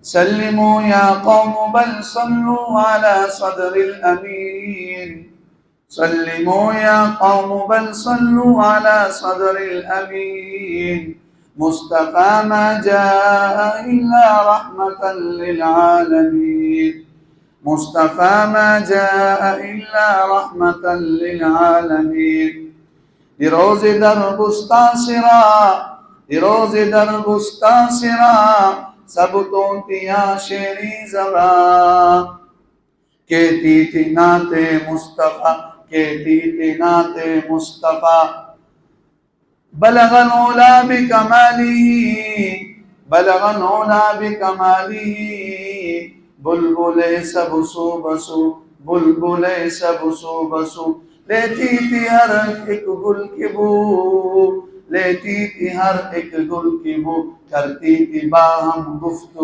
सल्लिमू या कौम बल सल्लू अला सदरिल अमीन। सल्लिमू या कौम बल सल्लू अला सदरिल अमीन। मुस्तफ़ा मा जाअ इल्ला रहमतन लिल आलमीन। मुस्तफ़ा मा जाअ इल्ला रहमतन लिल आलमीन। रोज़े दरगुस्ता सिरा, रोज़े दरगुस्ता सिरा, सब तो तिया शेरी ज़बा। कहती थी नाते मुस्तफ़ा, कहती थी नाते मुस्तफ़ा। बलगल उला बिकमालिही, बलगल उला बिकमालिही। बुलबुले सब सो बसो, बुलबुले सब सो बसो। लेती थी हर एक गुल की बू, लेती थी हर एक गुल की बू। करती थी बाहम गुफ्तगू।